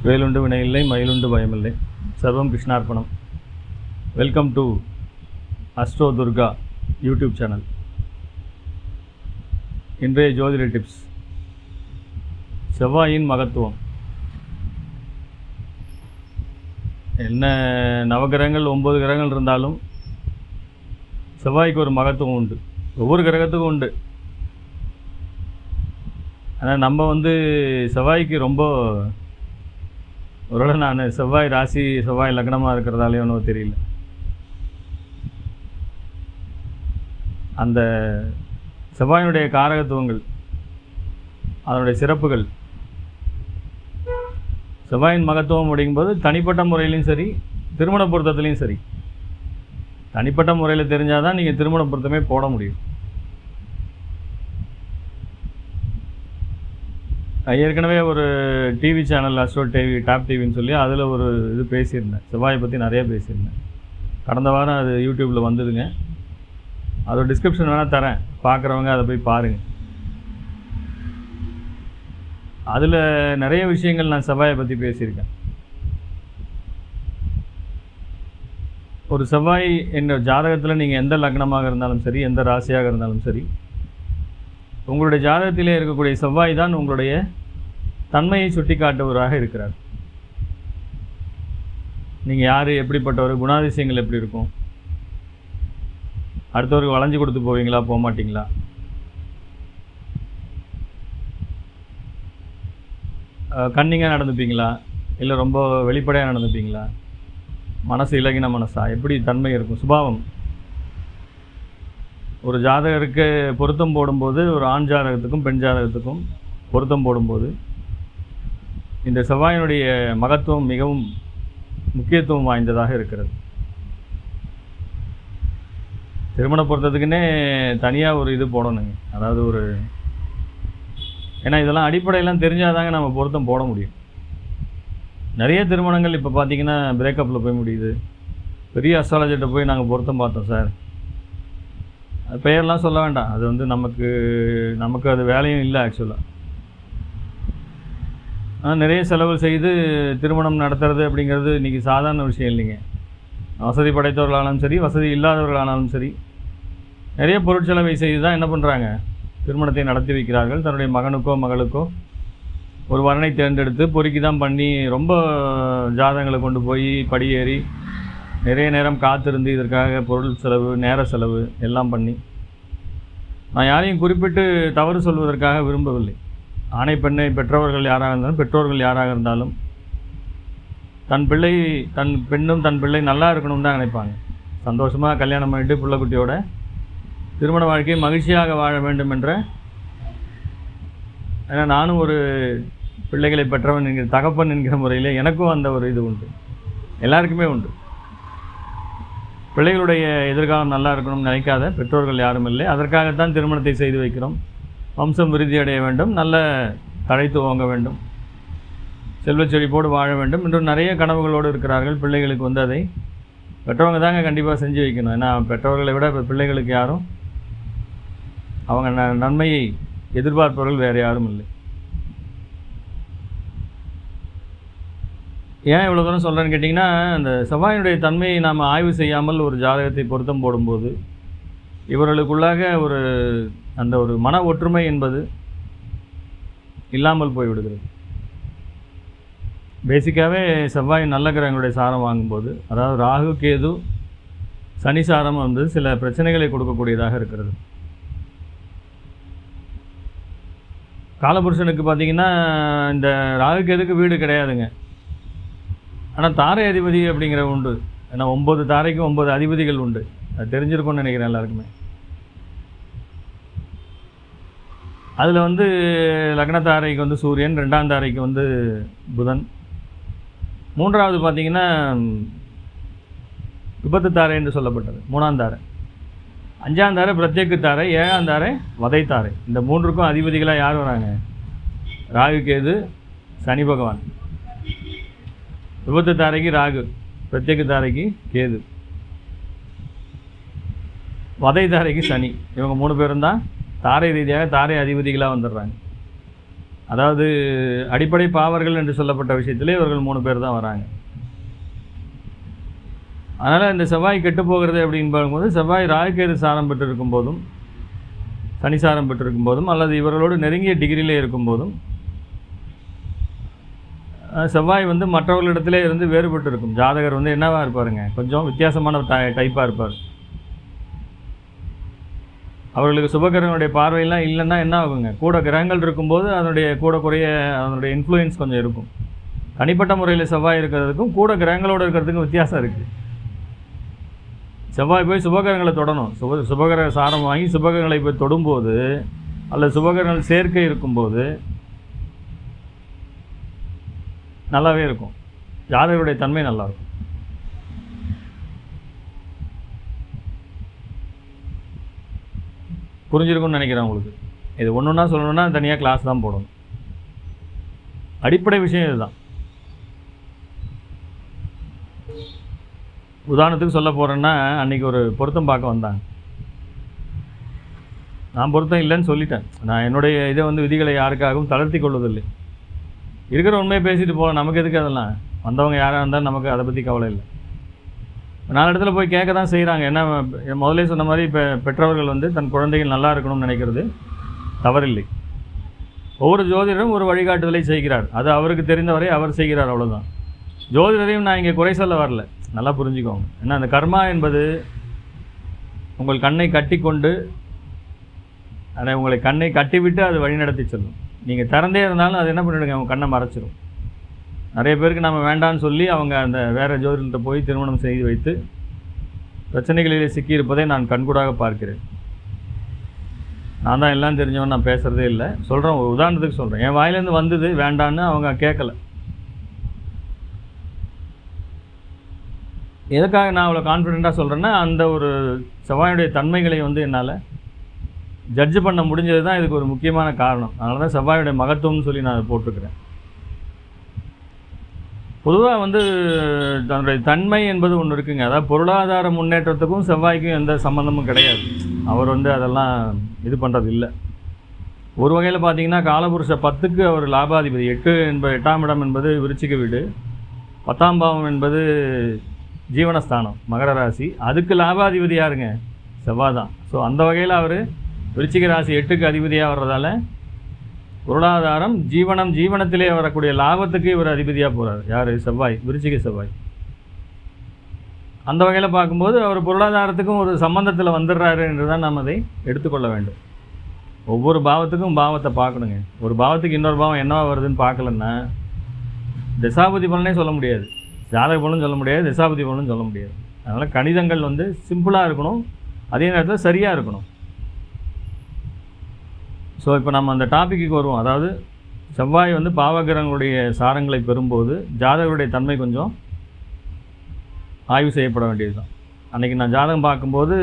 வேலுண்டு வினையில்லை மயிலுண்டு பயமில்லை சர்வம் கிருஷ்ணார்ப்பணம். Welcome to astro Durga YouTube channel. இன்றைய ஜோதிட டிப்ஸ். செவ்வாயின் மகத்துவம். என்ன நவகிரகங்கள் 9 கிரகங்கள் இருந்தாலும் செவ்வாய்க்கு ஒரு மகத்துவம் உண்டு. ஒவ்வொரு கிரகத்துக்கும் உண்டு. ஆனால் நம்ம செவ்வாய்க்கு ரொம்ப ஒருவேளை நான் செவ்வாய் ராசி செவ்வாய் லக்னமாக இருக்கிறதாலே ஒன்றும் தெரியல, அந்த செவ்வாயினுடைய காரகத்துவங்கள், அதனுடைய சிறப்புகள், செவ்வாயின் மகத்துவம் அப்படிங்கும்போது தனிப்பட்ட முறையிலையும் சரி, திருமண பொருத்தத்துலேயும் சரி. தனிப்பட்ட முறையில் தெரிஞ்சால் தான் நீங்கள் திருமண பொருத்தமே போட முடியும். ஏற்கனவே ஒரு TV channel astro TV top டிவின்னு சொல்லி அதில் ஒரு இது பேசியிருந்தேன். செவ்வாயை பற்றி நிறைய பேசியிருந்தேன். கடந்த வாரம் அது யூடியூப்பில் வந்ததுங்க. அதோட டிஸ்கிரிப்ஷன் வேணால் தரேன், பார்க்குறவங்க அதை போய் பாருங்கள். அதில் நிறைய விஷயங்கள் நான் செவ்வாயை பற்றி பேசியிருக்கேன். ஒரு செவ்வாய் என்ற ஜாதகத்தில் நீங்கள் எந்த லக்னமாக இருந்தாலும் சரி, எந்த ராசியாக இருந்தாலும் சரி, உங்களுடைய ஜாதகத்திலே இருக்கக்கூடிய செவ்வாய் தான் உங்களுடைய தன்மையை சுட்டி காட்டுவராக இருக்கிறார். நீங்கள் யார், எப்படிப்பட்டவர், குணாதிசயங்கள் எப்படி இருக்கும், அடுத்தவருக்கு வளைஞ்சு கொடுத்து போவீங்களா, போக மாட்டிங்களா, கன்னிங்காக நடந்துப்பீங்களா, இல்லை ரொம்ப வெளிப்படையாக நடந்துப்பீங்களா, மனசு இலகின மனசா, எப்படி தன்மை இருக்கும், சுபாவம். ஒரு ஜாதகருக்கு பொருத்தம் போடும்போது, ஒரு ஆண் ஜாதகத்துக்கும் பெண் ஜாதகத்துக்கும் பொருத்தம் போடும்போது இந்த செவ்வாயினுடைய மகத்துவம் மிகவும் முக்கியத்துவம் வாய்ந்ததாக இருக்கிறது. திருமண பொருத்தத்துக்குன்னே தனியாக ஒரு இது போடணுங்க. அதாவது ஏன்னா இதெல்லாம் அடிப்படையெல்லாம் தெரிஞ்சாதாங்க நம்ம பொருத்தம் போட முடியும். நிறைய திருமணங்கள் இப்போ பார்த்திங்கன்னா பிரேக்கப்பில் போய் முடியுது. பெரிய அஸ்ட்ராலஜர்கிட்ட போய் நாங்கள் பொருத்தம் பார்த்தோம் சார், அது பெயர்லாம் சொல்ல வேண்டாம், அது நமக்கு அது வேலையும் இல்லை ஆக்சுவலாக. ஆனால் நிறைய செலவு செய்து திருமணம் நடத்துறது அப்படிங்கிறது இன்றைக்கி சாதாரண விஷயம் இல்லைங்க. வசதி படைத்தவர்களானாலும் சரி, வசதி இல்லாதவர்களானாலும் சரி, நிறைய பொருட்செலவை செய்து தான் என்ன பண்ணுறாங்க, திருமணத்தை நடத்தி வைக்கிறார்கள். தன்னுடைய மகனுக்கோ மகளுக்கோ ஒரு வரனை தேர்ந்தெடுத்து பொறுக்கி தான் பண்ணி, ரொம்ப ஜாதகங்களை கொண்டு போய் படியேறி நிறைய நேரம் காத்திருந்து இதற்காக பொருள் செலவு, நேர செலவு எல்லாம் பண்ணி. நான் யாரையும் குறிப்பிட்டு தவறு சொல்வதற்காக விரும்பவில்லை. ஆணை பெண்ணை பெற்றவர்கள் யாராக இருந்தாலும், பெற்றோர்கள் யாராக இருந்தாலும் தன் பெண்ணும் தன் பிள்ளை நல்லா இருக்கணும்னு தான் நினைப்பாங்க. சந்தோஷமாக கல்யாணம் பண்ணிட்டு பிள்ளைக்குட்டியோட திருமண வாழ்க்கையை மகிழ்ச்சியாக வாழ வேண்டும் என்ற, ஏன்னா நானும் ஒரு பிள்ளைகளை பெற்றவன் என்கிற, தகப்பன் என்கிற முறையில் எனக்கும் அந்த ஒரு இது உண்டு, எல்லாருக்குமே உண்டு. பிள்ளைகளுடைய எதிர்காலம் நல்லா இருக்கணும்னு நினைக்காத பெற்றோர்கள் யாரும் இல்லை. அதற்காகத்தான் திருமணத்தை செய்து வைக்கிறோம். வம்சம் விருத்தி அடைய வேண்டும், நல்ல தழைத்து ஓங்க வேண்டும், செல்வச் செழிப்போடு வாழ வேண்டும் என்று நிறைய கனவுகளோடு இருக்கிறார்கள். பிள்ளைகளுக்கு அதை பெற்றவங்க தாங்க கண்டிப்பாக செஞ்சு வைக்கணும். ஏன்னா பெற்றவர்களை விட பிள்ளைகளுக்கு யாரும் அவங்க நன்மையை எதிர்பார்ப்பவர்கள் வேறு யாரும் இல்லை. ஏன் இவ்வளோ தூரம் சொல்கிறேன்னு கேட்டிங்கன்னா, அந்த செவ்வாயினுடைய தன்மையை நாம் ஆய்வு செய்யாமல் ஒரு ஜாதகத்தை பொருத்தம் போடும்போது இவர்களுக்குள்ளாக அந்த ஒரு மன ஒற்றுமை என்பது இல்லாமல் போய்விடுகிறது. பேசிக்காகவே செவ்வாய் நல்ல கிரகங்களுடைய சாரம் வாங்கும்போது, அதாவது ராகு கேது சனி சாரம் சில பிரச்சனைகளை கொடுக்கக்கூடியதாக இருக்கிறது. காலபுருஷனுக்கு பார்த்திங்கன்னா இந்த ராகு கேதுக்கு வீடு கிடையாதுங்க. ஆனால் தாரை அதிபதி அப்படிங்கிற உண்டு. ஏன்னா 9 தாரைக்கும் 9 அதிபதிகள் உண்டு. அது தெரிஞ்சிருக்கும்னு நினைக்கிறேன் எல்லாருக்குமே. அதில் லக்ன தாரைக்கு சூரியன், 2ஆம் தாரைக்கு புதன், 3வது பார்த்திங்கன்னா விபத்து தாரை என்று சொல்லப்பட்டது 3ஆம் தாரை, 5ஆம் தாரை பிரத்யேக தாரை, 7ஆம் தாரை வதை தாரை. இந்த 3க்கும் அதிபதிகளாக யார் வராங்க? ராகு கேது சனி பகவான். விபத்து தாரைக்கு ராகு, பிரத்யேக தாரைக்கு கேது, வதை தாரைக்கு சனி. இவங்க 3 பேரும் தான் தாரை ரீதியாக தாரை அதிபதிகளாக வந்துடுறாங்க. அதாவது அடிப்படை பாவர்கள் என்று சொல்லப்பட்ட விஷயத்திலே இவர்கள் 3 பேர் தான் வராங்க. அதனால் இந்த செவ்வாய் கெட்டு போகிறது அப்படின்னு பார்க்கும்போது செவ்வாய் ராகுகேது சாரம் பெற்று இருக்கும்போதும் சனி சாரம் பெற்றிருக்கும் போதும் அல்லது இவர்களோடு நெருங்கிய டிகிரியிலே இருக்கும்போதும் செவ்வாய் வந்து மற்றவர்களிடத்திலே இருந்து வேறுபட்டு இருக்கும். ஜாதகர் வந்து என்னவா இருப்பாருங்க, கொஞ்சம் வித்தியாசமான டைப்பாக இருப்பார். அவர்களுக்கு சுபகிரகங்களுடைய பார்வையெல்லாம் இல்லைன்னா என்ன ஆகுங்க, கூட கிரகங்கள் இருக்கும்போது அதனுடைய கூட குறைய அதனுடைய இன்ஃப்ளூயன்ஸ் கொஞ்சம் இருக்கும். தனிப்பட்ட முறையில் செவ்வாய் இருக்கிறதுக்கும் கூட கிரகங்களோடு இருக்கிறதுக்கும் வித்தியாசம் இருக்குது. செவ்வாய் போய் சுபகிரகங்களை தொடணும். சுபகிரக சாரம் வாங்கி சுபகிரகங்களை போய் தொடும்போது அல்லது சுபகிரகங்கள் சேர்க்கை இருக்கும்போது நல்லாவே இருக்கும். ஜாதகருடைய தன்மை நல்லாயிருக்கும். புரிஞ்சிருக்கும்னு நினைக்கிறேன் உங்களுக்கு. இது ஒன்றுன்னா சொல்லணுன்னா தனியாக கிளாஸ் தான் போடணும். அடிப்படை விஷயம் இதுதான். உதாரணத்துக்கு சொல்ல போகிறேன்னா, அன்றைக்கி ஒரு பொருத்தம் பார்க்க வந்தாங்க. நான் பொருத்தம் இல்லைன்னு சொல்லிட்டேன். நான் என்னுடைய இதை வந்து விதிகளை யாருக்காகவும் தளர்த்தி கொள்வதில்லை. இருக்கிற உண்மையை பேசிட்டு போகலாம். நமக்கு எதுக்கு அதெல்லாம்? வந்தவங்க யாராக இருந்தாலும் நமக்கு அதை பற்றி கவலை இல்லை. 4 இடத்துல போய் கேட்க தான் செய்கிறாங்க. என்ன முதலே சொன்ன மாதிரி இப்போ பெற்றவர்கள் வந்து தன் குழந்தைகள் நல்லா இருக்கணும்னு நினைக்கிறது தவறில்லை. ஒவ்வொரு ஜோதிடரும் ஒரு வழிகாட்டுதலை செய்கிறார். அது அவருக்கு தெரிந்தவரை அவர் செய்கிறார், அவ்வளோதான். ஜோதிடரையும் நான் இங்கே குறை சொல்ல வரல, நல்லா புரிஞ்சுக்கோங்க. ஏன்னா அந்த கர்மா என்பது உங்கள் கண்ணை கட்டி கொண்டு அதை உங்களை கண்ணை கட்டிவிட்டு அது வழிநடத்தி செல்லும். நீங்கள் திறந்தே இருந்தாலும் அது என்ன பண்ணிவிடுங்க, அவங்க கண்ணை மறைச்சிடும். நிறைய பேருக்கு நம்ம வேண்டான்னு சொல்லி அவங்க அந்த வேறு ஜோதிடர்கிட்ட போய் திருமணம் செய்து வைத்து பிரச்சனைகளிலே சிக்கியிருப்பதை நான் கண்கூடாக பார்க்கிறேன். நான் தான் எல்லாம் தெரிஞ்சவன், நான் பேசுகிறதே இல்லை. சொல்கிறேன், ஒரு உதாரணத்துக்கு சொல்கிறேன். என் வாயிலேருந்து வந்தது வேண்டான்னு அவங்க கேட்கல. எதுக்காக நான் அவ்வளோ கான்ஃபிடெண்ட்டாக சொல்கிறேன்னா, அந்த ஒரு செவ்வாயுடைய தன்மைகளை வந்து என்னால் ஜட்ஜு பண்ண முடிஞ்சது தான் இதுக்கு ஒரு முக்கியமான காரணம். அதனால தான் செவ்வாயுடைய மகத்துவம்னு சொல்லி நான் அதை போட்டிருக்கிறேன். பொதுவாக வந்து தன்னுடைய தன்மை என்பது ஒன்று இருக்குங்க. அதாவது பொருளாதார முன்னேற்றத்துக்கும் செவ்வாய்க்கும் எந்த சம்மந்தமும் கிடையாது. அவர் வந்து அதெல்லாம் இது பண்ணுறது இல்லை. ஒரு வகையில் பார்த்தீங்கன்னா காலபுருஷ 10க்கு அவர் லாபாதிபதி. 8ஆம் இடம் என்பது விருச்சிக வீடு, 10ஆம் பாவம் என்பது ஜீவனஸ்தானம் மகர ராசி. அதுக்கு லாபாதிபதி யாருங்க? செவ்வாய் தான். ஸோ அந்த வகையில் அவர் விருச்சிக ராசி 8க்கு அதிபதியாக வர்றதால பொருளாதாரம் ஜீவனத்திலே வரக்கூடிய லாபத்துக்கு இவர் அதிபதியாக போகிறார். யார்? செவ்வாய், விருச்சிக செவ்வாய். அந்த வகையில் பார்க்கும்போது அவர் பொருளாதாரத்துக்கும் ஒரு சம்பந்தத்தில் வந்துடுறாரு என்று தான் நாம் அதை எடுத்துக்கொள்ள வேண்டும். ஒவ்வொரு பாவத்துக்கும் பாவத்தை பார்க்கணுங்க. ஒரு பாவத்துக்கு இன்னொரு பாவம் என்னவா வருதுன்னு பார்க்கலன்னா தசாபதி பலனே சொல்ல முடியாது, ஜாதக பலனும் சொல்ல முடியாது, தசாபதி பலனும் சொல்ல முடியாது. அதனால் கணிதங்கள் வந்து சிம்பிளாக இருக்கணும், அதே நேரத்தில் சரியாக இருக்கணும். ஸோ இப்போ நம்ம அந்த டாப்பிக்கு வருவோம். அதாவது செவ்வாய் வந்து பாவகிரகங்களுடைய சாரங்களை பெறும்போது ஜாதகருடைய தன்மை கொஞ்சம் ஆய்வு செய்யப்பட வேண்டியது தான். அன்றைக்கி நான் ஜாதகம் பார்க்கும்போது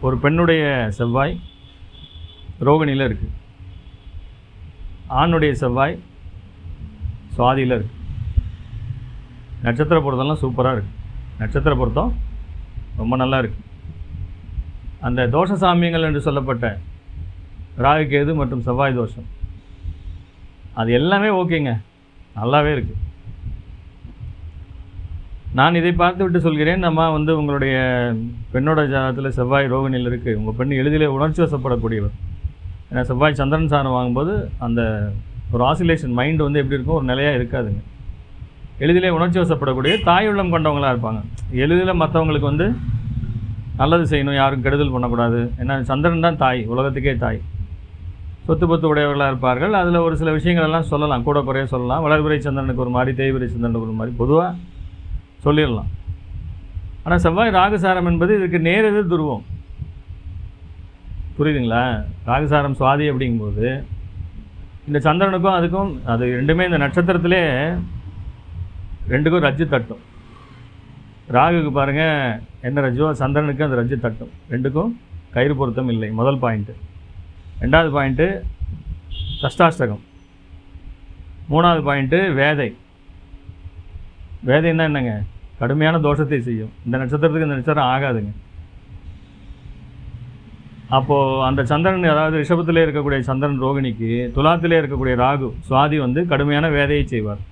ஒரு பெண்ணுடைய செவ்வாய் ரோகிணியில் இருக்குது, ஆணுடைய செவ்வாய் சுவாதியில் இருக்குது. நட்சத்திர பொருத்தம்லாம் சூப்பராக இருக்குது. நட்சத்திர பொருத்தம் ரொம்ப நல்லா இருக்குது. அந்த தோஷ சாமியங்கள் என்று சொல்லப்பட்ட ராகு கேது மற்றும் செவ்வாய் தோஷம் அது எல்லாமே ஓகேங்க, நல்லாவே இருக்குது. நான் இதை பார்த்து விட்டு சொல்கிறேன், நம்ம வந்து உங்களுடைய பெண்ணோட ஜாதகத்தில் செவ்வாய் ரோகிணியில் இருக்குது. உங்கள் பெண் எளிதிலே உணர்ச்சி வசப்படக்கூடியவர். ஏன்னா செவ்வாய் சந்திரன் சாரம் வாங்கும்போது அந்த ஒரு ஆசிலேஷன் மைண்டு வந்து எப்படி இருக்கும், ஒரு நிலையாக இருக்காதுங்க. எளிதிலே உணர்ச்சி வசப்படக்கூடிய தாய் உள்ளம் கொண்டவங்களாக இருப்பாங்க. எளிதில் மற்றவங்களுக்கு வந்து நல்லது செய்யணும், யாரும் கெடுதல் பண்ணக்கூடாது. ஏன்னா சந்திரன் தான் தாய், உலகத்துக்கே தாய். சொத்து பத்து உடையவர்களாக இருப்பார்கள். அதில் ஒரு சில விஷயங்கள் எல்லாம் சொல்லலாம், கூட குறைய சொல்லலாம். வளர்பிறை சந்திரனுக்கு ஒரு மாதிரி, தேய்பிறை சந்திரனுக்கு ஒரு மாதிரி பொதுவாக சொல்லிடலாம். ஆனால் செவ்வாய் ராகுசாரம் என்பது இதுக்கு நேர் எதிர் துருவம். புரியுதுங்களா? ராகுசாரம் சுவாதி அப்படிங்கும்போது இந்த சந்திரனுக்கும் அதுக்கும் அது ரெண்டுமே இந்த நட்சத்திரத்திலே ரெண்டுக்கும் ரஜ்ஜு தட்டும். ராகுக்கு பாருங்கள் என்ன ரஜ்ஜோ, சந்திரனுக்கு அந்த ரஜ்ஜு தட்டும். ரெண்டுக்கும் கயிறு பொருத்தம் இல்லை. முதல் பாயிண்ட்டு. 2வது பாயிண்ட்டு சஷ்டாஷ்டகம். 3வது பாயிண்ட்டு வேதை. வேதைன்னா என்னங்க? கடுமையான தோஷத்தை செய்யும். இந்த நட்சத்திரத்துக்கு இந்த நட்சத்திரம் ஆகாதுங்க. அப்போது அந்த சந்திரன், அதாவது ரிஷபத்திலே இருக்கக்கூடிய சந்திரன் ரோகிணிக்கு, துலாத்திலே இருக்கக்கூடிய ராகு சுவாதி வந்து கடுமையான வேதையை செய்வார்.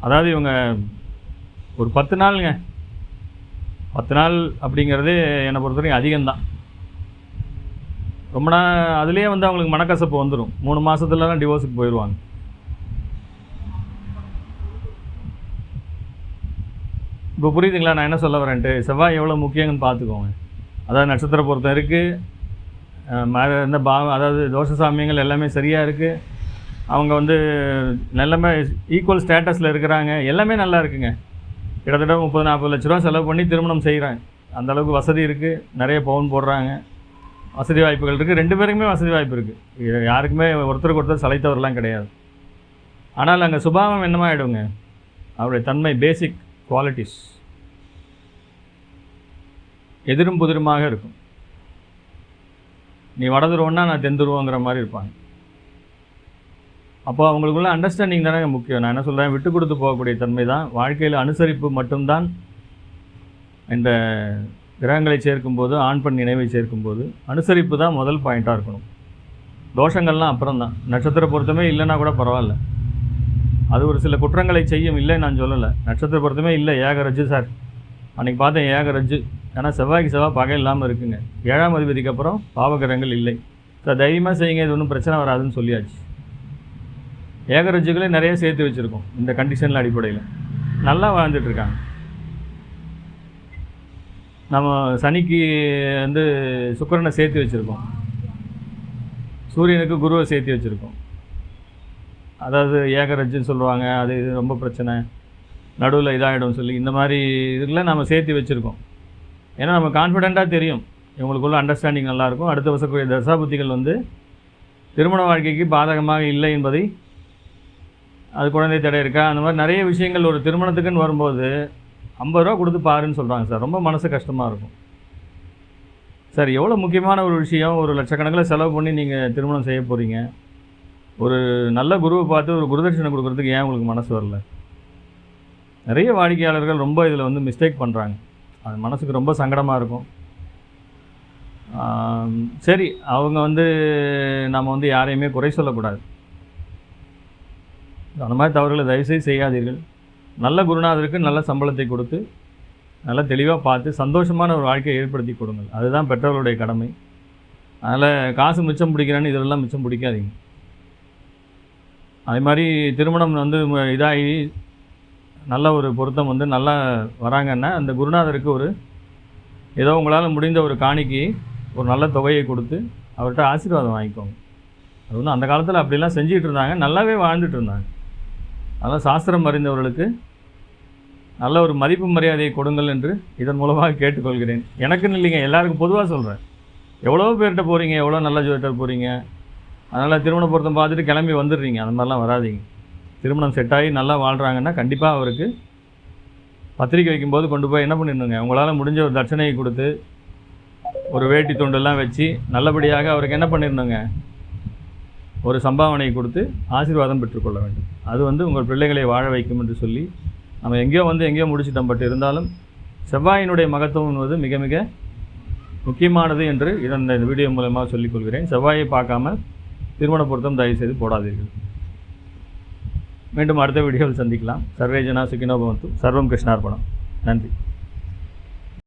அதாவது இவங்க ஒரு 10 நாளுங்க, 10 நாள் அப்படிங்கிறதே என்னை பொறுத்தவரைக்கும் அதிகம்தான். ரொம்ப நாள் அதுலேயே வந்து அவங்களுக்கு மனக்கசப்பு வந்துடும். 3 மாதத்துலலாம் டிவோர்ஸுக்கு போயிடுவாங்க. இப்போ புரியுதுங்களா நான் என்ன சொல்ல வரேன்ட்டு? செவ்வாய் எவ்வளோ முக்கியங்கன்னு பார்த்துக்கோங்க. அதாவது நட்சத்திர பொருத்தம் இருக்குது, இந்த அதாவது தோஷ சாமியங்கள் எல்லாமே சரியாக இருக்குது, அவங்க வந்து நல்லமே ஈக்குவல் ஸ்டேட்டஸில் இருக்கிறாங்க, எல்லாமே நல்லா இருக்குங்க. கிட்டத்தட்ட 30-40 லட்ச ரூபா செலவு பண்ணி திருமணம் செய்கிறாங்க. அந்தளவுக்கு வசதி இருக்குது, நிறைய பவுன் போடுறாங்க, வசதி வாய்ப்புகள் இருக்குது. 2 பேருக்குமே வசதி வாய்ப்பு இருக்குது, யாருக்குமே ஒருத்தருக்கு ஒருத்தர் சளைத்தவரெலாம் கிடையாது. ஆனால் அங்கே சுபாவம் என்னமாகிடுங்க, அவருடைய தன்மை, பேசிக் குவாலிட்டிஸ் எதிரும் புதிருமாக இருக்கும். நீ வடதுருவன்னா நான் தென்துருவோங்கிற மாதிரி இருப்பாங்க. அப்போ அவங்களுக்குள்ள அண்டர்ஸ்டாண்டிங் தானே முக்கியம். நான் என்ன சொல்கிறேன், விட்டு கொடுத்து போகக்கூடிய தன்மை தான். வாழ்க்கையில் அனுசரிப்பு மட்டும்தான். இந்த கிரகங்களை சேர்க்கும்போது, ஆண் பெண் நினைவை சேர்க்கும்போது அனுசரிப்பு தான் முதல் பாயிண்ட்டாக இருக்கணும். தோஷங்கள்லாம் அப்புறம் தான். நட்சத்திர பொருத்தமே இல்லைன்னா கூட பரவாயில்ல, அது ஒரு சில குற்றங்களை செய்யும், இல்லை நான் சொல்லலை. நட்சத்திர பொருத்தமே இல்லை, ஏகரஜ்ஜு சார், அன்றைக்கி பார்த்தேன் ஏகரஜ்ஜு. ஏன்னா செவ்வாய்க்கு செவ்வாய் பகை இல்லாமல் இருக்குங்க. 7ஆம் அதிபதிக்கு அப்புறம் பாவகிரகங்கள் இல்லை சார், தைரியமாக செய்யுங்க, இது ஒன்றும் பிரச்சனை வராதுன்னு சொல்லியாச்சு. ஏகரஜ்ஜுகளே நிறைய சேர்த்து வச்சுருக்கோம் இந்த கண்டிஷனில் அடிப்படையில், நல்லா வாழ்ந்துட்டுருக்காங்க. நம்ம சனிக்கு வந்து சுக்கிரனை சேர்த்து வச்சுருக்கோம், சூரியனுக்கு குருவை சேர்த்து வச்சுருக்கோம். அதாவது ஏகரஜ்ஜுன்னு சொல்லுவாங்க, அது இது ரொம்ப பிரச்சனை, நடுவில் இதாகிடும் சொல்லி இந்த மாதிரி இதுக்கெல்லாம் நம்ம சேர்த்து வச்சுருக்கோம். ஏன்னா நம்ம கான்ஃபிடெண்ட்டாக தெரியும் இவங்களுக்குள்ள அண்டர்ஸ்டாண்டிங் நல்லாயிருக்கும். அடுத்த வருஷக்கூடிய தசாபுத்திகள் வந்து திருமண வாழ்க்கைக்கு பாதகமாக இல்லை என்பதை, அது குழந்தை தடை இருக்கா, அந்த மாதிரி நிறைய விஷயங்கள் ஒரு திருமணத்துக்குன்னு வரும்போது 50 ரூபா கொடுத்து பாருன்னு சொல்கிறாங்க சார். ரொம்ப மனசு கஷ்டமாக இருக்கும் சார். எவ்வளோ முக்கியமான ஒரு விஷயம், ஒரு லட்சக்கணக்கில் செலவு பண்ணி நீங்கள் திருமணம் செய்ய போகிறீங்க. ஒரு நல்ல குருவை பார்த்து ஒரு குருதட்சணை கொடுக்குறதுக்கு ஏன் உங்களுக்கு மனசு வரல? நிறைய வாடிக்கையாளர்கள் ரொம்ப இதில் வந்து மிஸ்டேக் பண்ணுறாங்க. அது மனசுக்கு ரொம்ப சங்கடமாக இருக்கும். சரி, அவங்க வந்து நம்ம வந்து யாரையுமே குறை சொல்லக்கூடாது. அந்த மாதிரி தவறுகளை தயவுசெய்து செய்யாதீர்கள். நல்ல குருநாதருக்கு நல்ல சம்பளத்தை கொடுத்து நல்லா தெளிவாக பார்த்து சந்தோஷமான ஒரு வாழ்க்கையை ஏற்படுத்தி கொடுங்கள். அதுதான் பெற்றோர்களுடைய கடமை. அதனால் காசு மிச்சம் பிடிக்கிறேன்னு இதெல்லாம் மிச்சம் பிடிக்காதீங்க. அதே மாதிரி திருமணம் வந்து இதாகி நல்ல ஒரு பொருத்தம் வந்து நல்லா வராங்கன்னா அந்த குருநாதருக்கு ஒரு ஏதோ உங்களால் முடிந்த ஒரு காணிக்கை, ஒரு நல்ல தொகையை கொடுத்து அவர்கிட்ட ஆசீர்வாதம் வாங்கிக்கோங்க. அது வந்து அந்த காலத்தில் அப்படிலாம் செஞ்சுக்கிட்டு இருந்தாங்க, நல்லாவே வாழ்ந்துட்டு இருந்தாங்க. அதனால் சாஸ்திரம் அறிந்தவர்களுக்கு நல்ல ஒரு மதிப்பு மரியாதையை கொடுங்கள் என்று இதன் மூலமாக கேட்டுக்கொள்கிறேன். எனக்குன்னு இல்லைங்க, எல்லாருக்கும் பொதுவாக சொல்கிறேன். எவ்வளோ பேர்கிட்ட போகிறீங்க, எவ்வளோ நல்ல ஜோதிடர் போகிறீங்க, அதனால் திருமண பொருத்தம் பார்த்துட்டு கிளம்பி வந்துடுறீங்க. அந்த மாதிரிலாம் வராதிங்க. திருமணம் செட் ஆகி நல்லா வாழ்கிறாங்கன்னா கண்டிப்பாக அவருக்கு பத்திரிக்கை வைக்கும்போது கொண்டு போய் என்ன பண்ணிடணுங்க, உங்களால் முடிஞ்ச ஒரு தட்சணையை கொடுத்து ஒரு வேட்டி தொண்டெல்லாம் வச்சு நல்லபடியாக அவருக்கு என்ன பண்ணிடணுங்க, ஒரு சம்பாவனை கொடுத்து ஆசீர்வாதம் பெற்றுக்கொள்ள வேண்டும். அது வந்து உங்கள் பிள்ளைகளை வாழ வைக்கும் என்று சொல்லி நம்ம எங்கேயோ முடிச்சிட்டோம். பட் இருந்தாலும் செவ்வாயினுடைய மகத்துவம் என்பது மிக மிக முக்கியமானது என்று இந்த வீடியோ மூலமாக சொல்லிக்கொள்கிறேன். செவ்வாயை பார்க்காம திருமண பொருத்தம் தயவுசெய்து போடாதீர்கள். மீண்டும் அடுத்த வீடியோவில் சந்திக்கலாம். சர்வே ஜனா சுகினோ பவந்து. சர்வம் கிருஷ்ணார்ப்பணம். நன்றி.